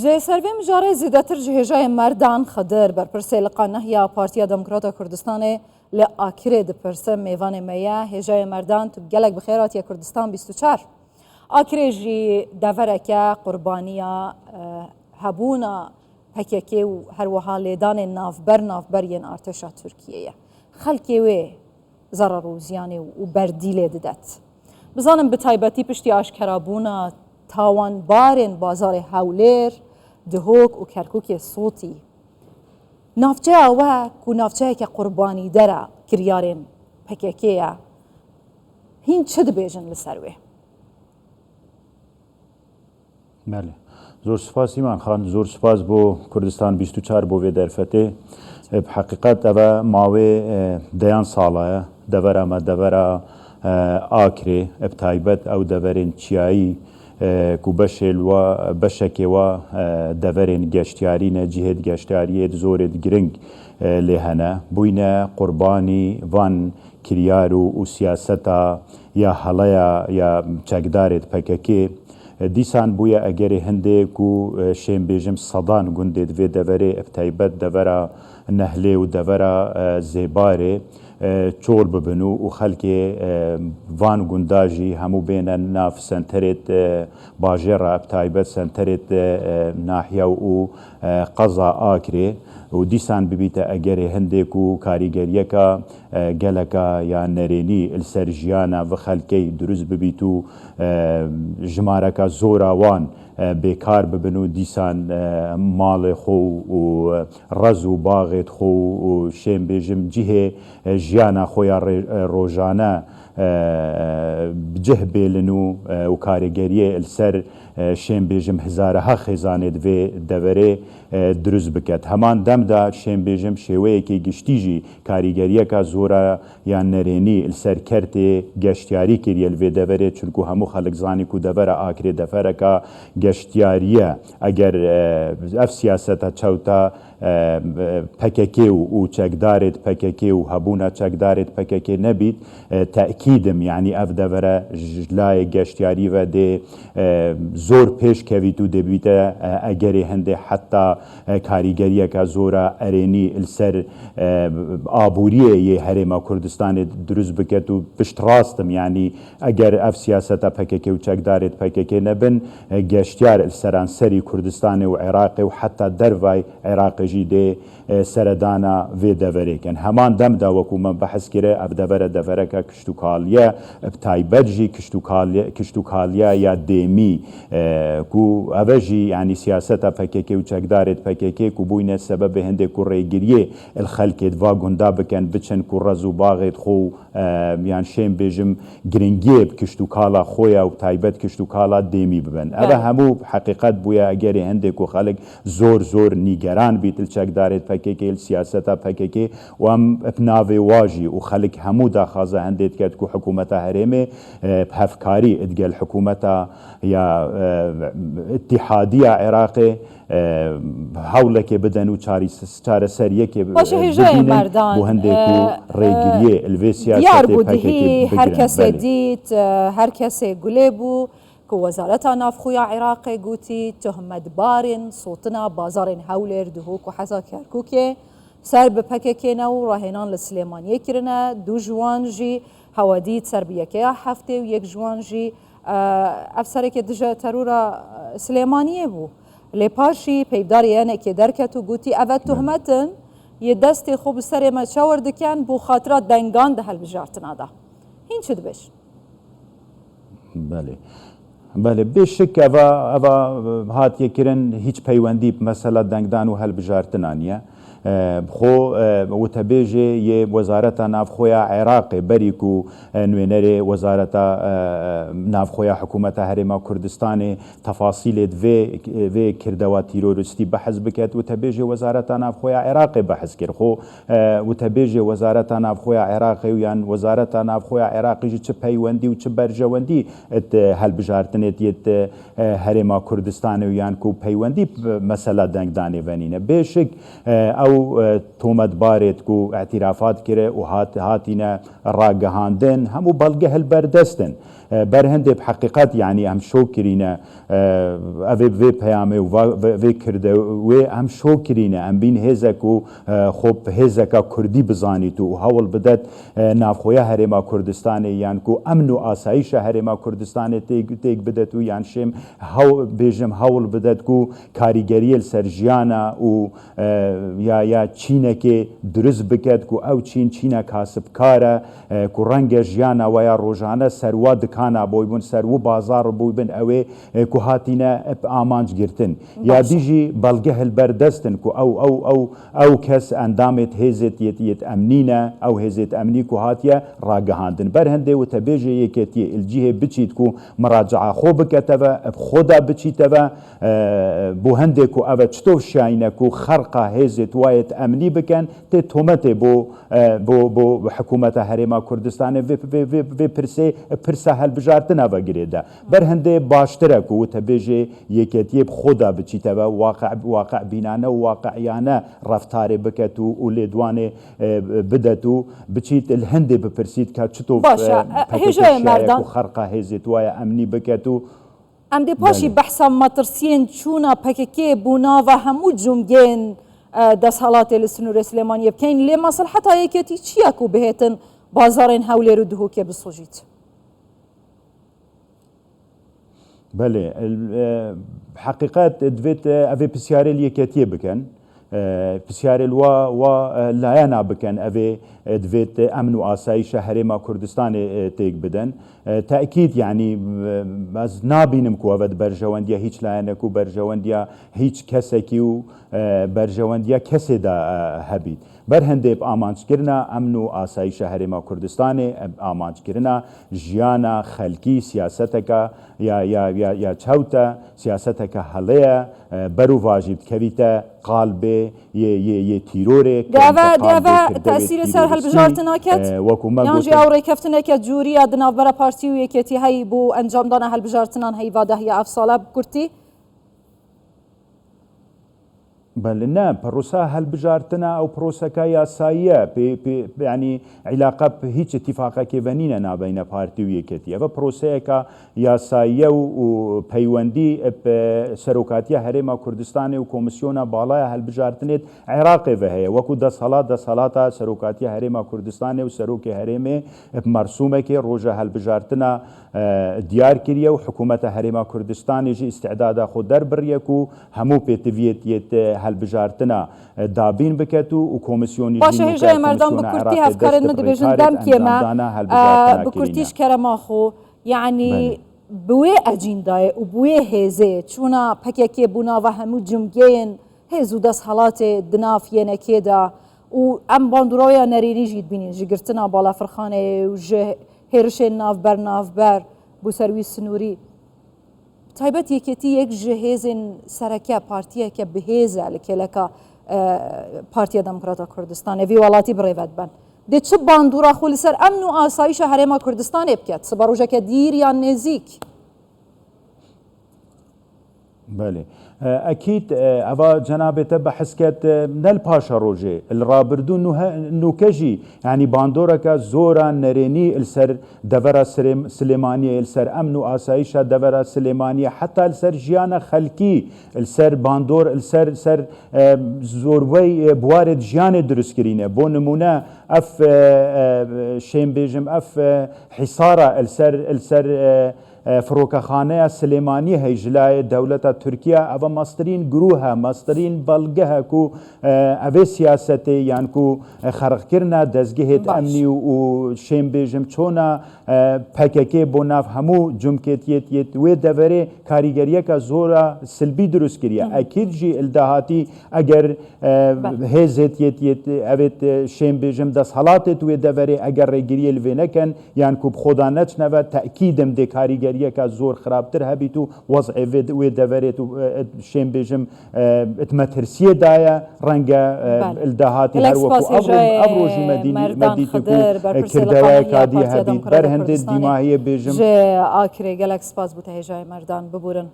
جه سروی مجاره زیادتر جهجای مردان خدر بر پرسه لقانه یا پارتیا دموکرات کردستان لآکره د پرسه میوان میا هجای مردان تو گلک بخیرات یا کردستان 24 آکره جی دورکه قربانیا هبونا پکیکی و هر وها لیدان نافبر ین ارتشا ترکیه خلکی وی ضرر و زیانی و بردیل ددت بزانم به تایبتی پشتی آشکرابونا تاوان بارن بازار هولیر دهوک و کرکوک صوتی نافچه اوه کو نافچه که قربانی داره کریارن پکیکیه هین چه دبیجن لسروه؟ بله زور سپاس ایمان خان زور سپاس بو کردستان 24 بو درفته بحقیقت اوه ماوی دیان ساله دورا ما دورا آکره ابتایبت او دورین چیایی کو بشکی و دورین گشتیارین جهد گشتیاریت زورد گرنگ لهنه بوینه قربانی وان کریارو و سیاستا یا حلایا یا چکدارت پککی دیسان بویا اگر هنده کو شیم بیجم صدان گندید و دوره ابتایبت دوره نهله و دوره زیباره چول ببنو و خلک وان گنداجی همو بین ناف سنترت باجر ابتایبت سنترت ناحیه و قضا آکره و دیسان ببیت اگر هنده کو کاریگریه که گلکا یا نرینی السرجیانا و خلکی دروز ببیتو جمارکا زوراوان بیکار ببنو دیسان مال خو و رز و باغت خو و شیم بیجم جه جیانا خویا روزانه بجه بیلنو و کارگریه السر شیم بیجم هزارها خزاند و دوره دروز بکت همان دم دا شیم بیجم شویه که گشتیجی کاریگریه که زورا یا نرینی السر کرته گشتیاری کریل و دوره چونکو همو خلق زانی کو دوره آکره دوره که گشتیاریه اگر اف سیاست چوتا پککی و چکدارت پککی و هبونا چکدارت پککی نبید تأکیدم یعنی اف دوره جلای گشتیاری و ده زور پیش کویتو دبیته اگر هنده حتی کاریگریه که زورا ارینی السر آبوریه یه هرما کردستان دروز بکت و پشت راستم یعنی اگر اف سیاست پککی و چکدارت پککی نبن گشتیار السران سری کردستان و عراق و حتی دروای عراق جیده سردانا و دوره کن همان دم دا وکو من بحث کره اب دوره که کشتوکالیه بتایبت جی کشتوکالیه یا دیمی کو اوجی یعنی سیاست پککی و چکدارت پککی کو بوینه سبب هنده کو ریگریه الخلکت و گندا بکن بچن کو رزو باغت خو یعنی شیم بیجم گرنگیه کشتوکالا خویا و تایبت کشتوکالا دیمی ببن اوه همو حقیقت بویا اگر هنده کو خلق زور نیگران بیت الچکدارت پککی السیاست پککی و هم ابناوی واجی و خلق همو دا خازه هندید کد کو حکومتا هرمه بهفکاری ادگل حکومتا یا اتحادیه عراقی حولك بدن چار سریه که بدینن بو هنده کو ریگریه الوی سیاست پککی هر کسی دیت هر کسی گله بو که وزارت نافخویا عراقی گوتی تهمت بارن صوتنا بازارن هولر دهوک و حزا کرکوکه سر به پککی نو راهنان لسلیمانیه کرنه دو جوان جی هوادیت سر بیکه هفته و یک جوان جی افسره که دجا ترورا سلیمانیه بو لپاشی پیبداری یعنی که درکتو گوتی اول تهمتن یه دستی خوب سر ما چاور دکن بو خاطرات دنگان ده هل بجارتنا ده هین چه دبش؟ بله بشک اوا هات یکرن هیچ پیوندی مثلا دنگدان و هل بجارتنانیه خو و تبیجه یه وزارت نافخویا عراق بریکو نوینره وزارت نافخویا حکومت هرما کردستان تفاصیل و کردوات تیروریستی بحث بکت و تبیجه وزارت نافخویا عراق بحث کرد خو و تبیجه وزارت نافخویا عراق یان وزارت نافخویا عراقی چه پیوندی و چه برجوندی ات هل بجارتنیت یت هرما کردستان یان کو پیوندی مثلا دنگدانه ونینه بشک او تومت بارد کو اعترافات کرده و هاتینا راگهاندن همو بلگه البردستن برهنده بحقیقت يعني هم شوكرينا اوه وی پیامه و وی کرده و هم شوكرينا هم بین هزک و خوب هزکا کردی بزانیت و هول بدت نافخویا هرما کردستان یان کو امن و آسایش هرما کردستان تیگ بدت و یان شم هاو بیجم هول بدت کو کاریگری سرجیانا و یا چینه که درست بکد کو او چینه کاسب کاره کو رنگ جیانا و یا روزانه سروا دکانا بوی بون سروا بازار بوی بون اوه کو هاتینا آمانج گرتن یا دیجی بلگه البردستن کو او کس اندامت هزت یت امنینا او هزت امنی کو هاتیا راگهاندن برهنده و تبیجه یکتی الجیه بچید کو مراجعه خوب کتبه خدا بچیتبه بو هنده کو او چطور شاینه کو خرقه هزت وایت امنی بکن تی تومته بو حکومت هرما کردستان و پرسه هل بجارتنا بگریده برهنده باشتره کو تبیجه یکتی خدا بچیتبه واقع بینانه و واقعیانه رفتار بکتو و لیدوانه بدتو بچیت الهنده بپرسید که چطور هجای مردان خرقه هزت وای امنی بکتو ام دی پاشی بحثا مطرسین چونا پککی بونا و همو جمگین دست حالات السنور سلیمانی بکین لی مصلحتا یکتی چیا کو بهتن بازارین حولی رو دهو که بسوجید بله حقیقت دویت اوه پسیاره لیکتیه بکن پسیاره و لایانا بکن اوه دویت امن و آسایش هرما کردستان تیگ بدن تأکید يعني از نابینم کو اوه برجواندیا هیچ لایانا کو برجواندیا هیچ کسی کیو برجواندیا کسی دا هبید برهنده آمانج کرنا امن و آسایش هرما کردستان آمانج کرنا جیانا خلکی سیاستکا یا چوتا سیاستکا حلیه برو واجب کویتا قالبه یه تیروره دعوه تأثیر سر هل بجارتنا کت یعنی اوری کفتنه که جوری ادناف برا پارتی و یکیتی هی بو انجام دانه هل بجارتنان هی واده هی افصاله بکرتی بل نه پروسه هل بجارتنا او پروسه کا یاساییه يعني علاقه به هیچ اتفاقه که ونینه نابین پارتی و یکیتی و پروسه کا یاساییه و پیوندی سروکاتی هرما کردستان و کمیسیون بالای هل بجارتنیت عراق و هي وکو د صلات سروکاتی هرما کردستان و سروک هرمه مرسومه که روزه هل بجارتنا دیار کریه و حکومت هرما کردستان جی استعداد خود در بریکو همو پیتویت هل بجارتنا دابین بکتو و کمیسیونی باشه هجای مردان بکرتی هفکار ندبیجن دم کیما بکرتیش کرما خو يعني بوي اجندای و بوي هزه چونا پکیکی بونا و همو جمگین هزو دست حالات دناف ینه کیدا و ام باندورایا نرینی جید بینین جگرتنا بالا فرخانه و جه هرش ناف بر بو سرویس سنوری تایبەت یەکێتی یەک ji hêzên sereke partiyeke bihêz e li kêleka Partiya Demokrata Kurdistanê vê welatî birêvet ben dê çi bandora xwe li ser emn û asayişa herêma Kurdistanê biket siba rojeke dîr yan nêzik بله اكيد اوا جنابته بحسكت نل باشا روجي الرابردو نوكجي يعني باندوركا زورا نريني السر دورا سليمانيه السر امن واسايشا دورا سليمانيه حتى السر جيانا خلقي السر باندور السر زوروي بوارد جيان درسكرينه بو نمونه اف شيم بيجم اف حصاره السر فروکخانه سلیمانی هیجلای دولت ترکیه او مسترین گروه مسترین بلگه کو او سیاست یان کو خرق کرنا دزگهت امنی و شیم بیجم چونا پککی بوناف همو جمکتیت و دوره کاریگریه که زورا سلبی درست کریه اکید جی الدهاتی اگر هزت یت اوت شیم بیجم دست حالات و دوره اگر رگیری الوینکن یان کو خدا نچنه تأکیدم ده کاریگری یک زور خرابتر هبیتو وضع و دورت شیم بیجم اتمترسیه دایا رنگ الدهاتی هر وقت ابروجی مدیتی کو کردوای کادی هبیت برهند دیماهی بیجم جه آکره گلک سپاس بوده هجای مردان ببورن